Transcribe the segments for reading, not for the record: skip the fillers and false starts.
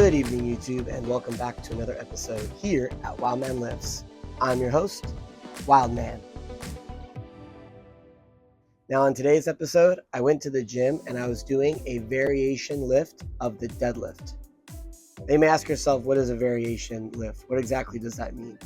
Good evening, YouTube, and welcome back to another episode here at WILDMAN Lifts. I'm your host, WILDMAN. Now, on today's episode, I went to the gym and I was doing a variation lift of the deadlift. You may ask yourself, what is a variation lift? What exactly does that mean?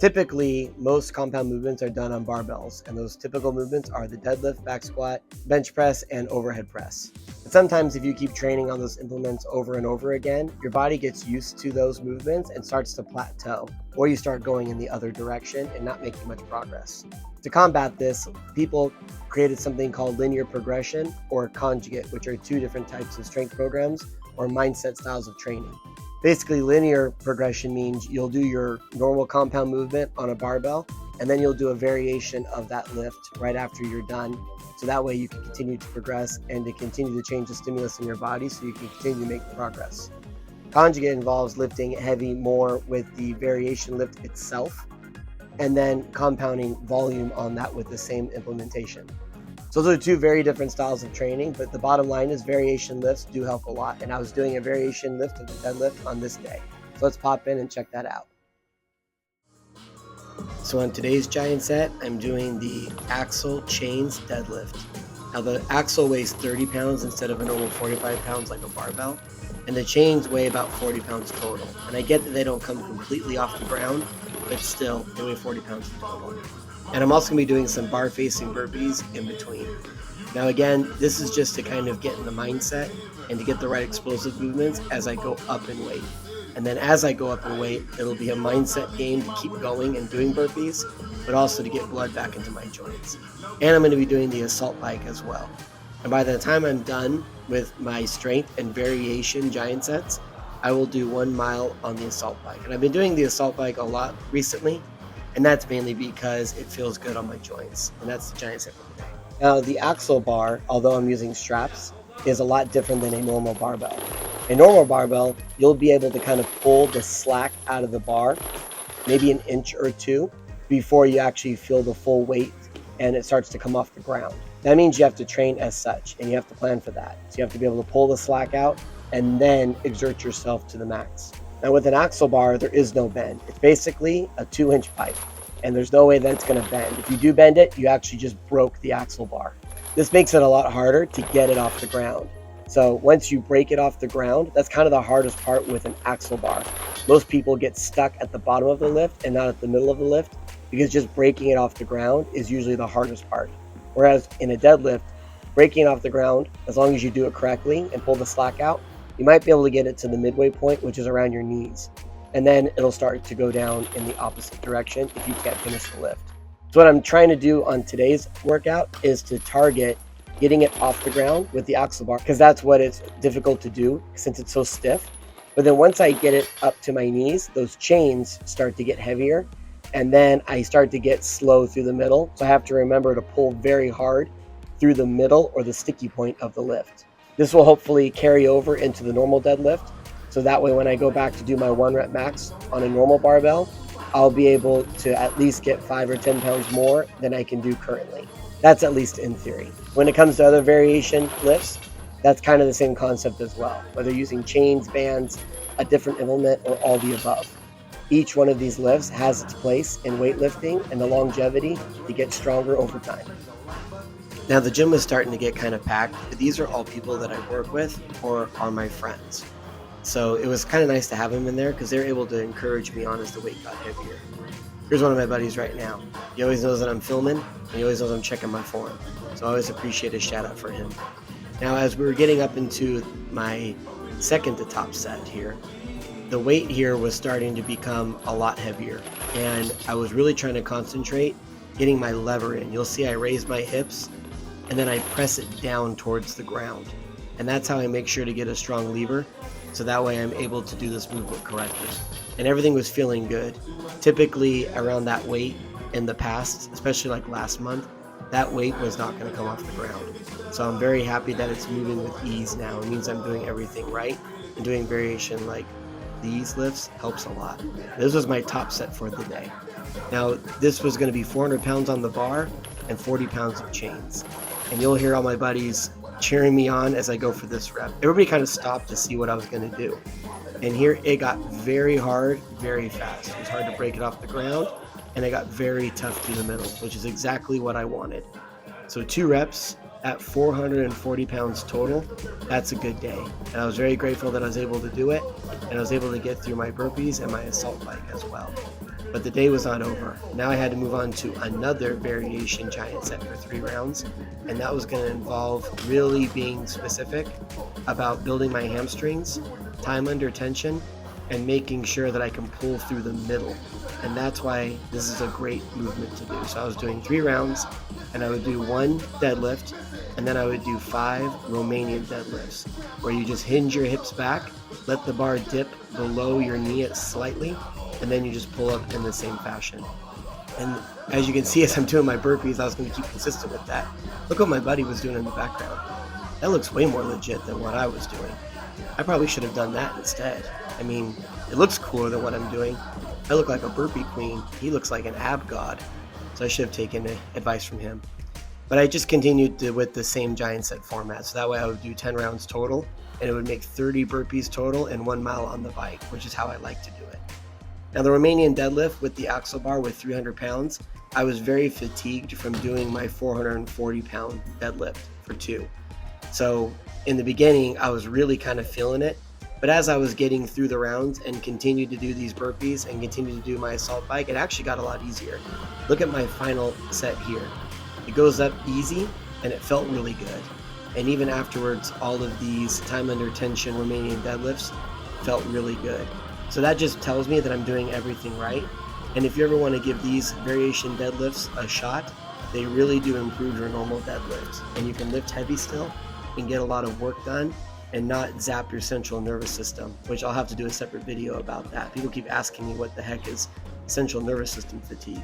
Typically, most compound movements are done on barbells, and those typical movements are the deadlift, back squat, bench press, and overhead press. But sometimes if you keep training on those implements over and over again, your body gets used to those movements and starts to plateau, or you start going in the other direction and not making much progress. To combat this, people created something called linear progression or conjugate, which are two different types of strength programs or mindset styles of training. Basically, linear progression means you'll do your normal compound movement on a barbell, and then you'll do a variation of that lift right after you're done. So that way you can continue to progress and to continue to change the stimulus in your body so you can continue to make progress. Conjugate involves lifting heavy more with the variation lift itself, and then compounding volume on that with the same implementation. So those are two very different styles of training, but the bottom line is variation lifts do help a lot. And I was doing a variation lift of the deadlift on this day. So let's pop in and check that out. So on today's giant set, I'm doing the axle chains deadlift. Now the axle weighs 30 pounds instead of a normal 45 pounds like a barbell. And the chains weigh about 40 pounds total. And I get that they don't come completely off the ground, but still, they weigh 40 pounds in total. And I'm also going to be doing some bar facing burpees in between. Now again, this is just to kind of get in the mindset and to get the right explosive movements as I go up in weight. And then as I go up in weight, it'll be a mindset game to keep going and doing burpees, but also to get blood back into my joints. And I'm going to be doing the assault bike as well. And by the time I'm done with my strength and variation giant sets, I will do 1 mile on the assault bike. And I've been doing the assault bike a lot recently, and that's mainly because it feels good on my joints. And that's the giant set for today. Now, the axle bar, although I'm using straps, is a lot different than a normal barbell. A normal barbell, you'll be able to kind of pull the slack out of the bar, maybe an inch or two, before you actually feel the full weight and it starts to come off the ground. That means you have to train as such, and you have to plan for that. So you have to be able to pull the slack out and then exert yourself to the max. Now with an axle bar, there is no bend. It's basically a 2-inch pipe, and there's no way that it's going to bend. If you do bend it, you actually just broke the axle bar. This makes it a lot harder to get it off the ground. So once you break it off the ground, that's kind of the hardest part with an axle bar. Most people get stuck at the bottom of the lift and not at the middle of the lift, because just breaking it off the ground is usually the hardest part. Whereas in a deadlift, breaking it off the ground, as long as you do it correctly and pull the slack out, you might be able to get it to the midway point, which is around your knees. And then it'll start to go down in the opposite direction if you can't finish the lift. So what I'm trying to do on today's workout is to target getting it off the ground with the axle bar, because that's what it's difficult to do since it's so stiff. But then once I get it up to my knees, those chains start to get heavier, and then I start to get slow through the middle. So I have to remember to pull very hard through the middle or the sticky point of the lift. This will hopefully carry over into the normal deadlift. So that way, when I go back to do my 1 rep max on a normal barbell, I'll be able to at least get 5 or 10 pounds more than I can do currently. That's at least in theory. When it comes to other variation lifts, that's kind of the same concept as well, whether using chains, bands, a different implement, or all the above. Each one of these lifts has its place in weightlifting and the longevity to get stronger over time. Now the gym was starting to get kind of packed, but these are all people that I work with or are my friends. So it was kind of nice to have them in there because they're able to encourage me on as the weight got heavier. Here's one of my buddies right now. He always knows that I'm filming, and he always knows I'm checking my form. So I always appreciate a shout out for him. Now as we were getting up into my second to top set here, the weight here was starting to become a lot heavier, and I was really trying to concentrate getting my lever in. You'll see I raise my hips and then I press it down towards the ground, and that's how I make sure to get a strong lever, so that way I'm able to do this movement correctly. And everything was feeling good. Typically around that weight in the past, especially like last month, that weight was not going to come off the ground. So I'm very happy that it's moving with ease now. It means I'm doing everything right, and doing variation like these lifts helps a lot. This was my top set for the day. Now this was going to be 400 pounds on the bar and 40 pounds of chains. And you'll hear all my buddies cheering me on as I go for this rep. Everybody kind of stopped to see what I was going to do. And here it got very hard, very fast. It was hard to break it off the ground, and it got very tough through the middle, which is exactly what I wanted. So 2 reps at 440 pounds total, that's a good day. And I was very grateful that I was able to do it, and I was able to get through my burpees and my assault bike as well. But the day was not over. Now I had to move on to another variation giant set for 3 rounds, and that was going to involve really being specific about building my hamstrings, time under tension, and making sure that I can pull through the middle. And that's why this is a great movement to do. So I was doing 3 rounds, and I would do 1 deadlift, and then I would do 5 Romanian deadlifts, where you just hinge your hips back, let the bar dip below your knee slightly, and then you just pull up in the same fashion. And as you can see, as I'm doing my burpees, I was going to keep consistent with that. Look what my buddy was doing in the background. That looks way more legit than what I was doing. I probably should have done that instead. I mean, it looks cooler than what I'm doing. I look like a burpee queen. He looks like an ab god. So I should have taken advice from him. But I just continued with the same giant set format. So that way I would do 10 rounds total, and it would make 30 burpees total and 1 mile on the bike, which is how I like to do it. Now the Romanian deadlift with the axle bar with 300 pounds, I was very fatigued from doing my 440 pound deadlift for 2. So in the beginning, I was really kind of feeling it. But as I was getting through the rounds and continued to do these burpees and continued to do my assault bike, it actually got a lot easier. Look at my final set here. It goes up easy, and it felt really good. And even afterwards, all of these time under tension Romanian deadlifts felt really good. So that just tells me that I'm doing everything right. And if you ever want to give these variation deadlifts a shot, they really do improve your normal deadlifts. And you can lift heavy still and get a lot of work done and not zap your central nervous system, which I'll have to do a separate video about that. People keep asking me what the heck is central nervous system fatigue.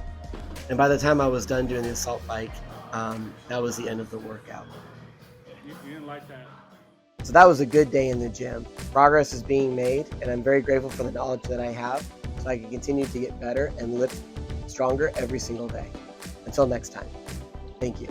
And by the time I was done doing the assault bike, that was the end of the workout. You didn't like that. So that was a good day in the gym. Progress is being made, and I'm very grateful for the knowledge that I have so I can continue to get better and lift stronger every single day. Until next time, thank you.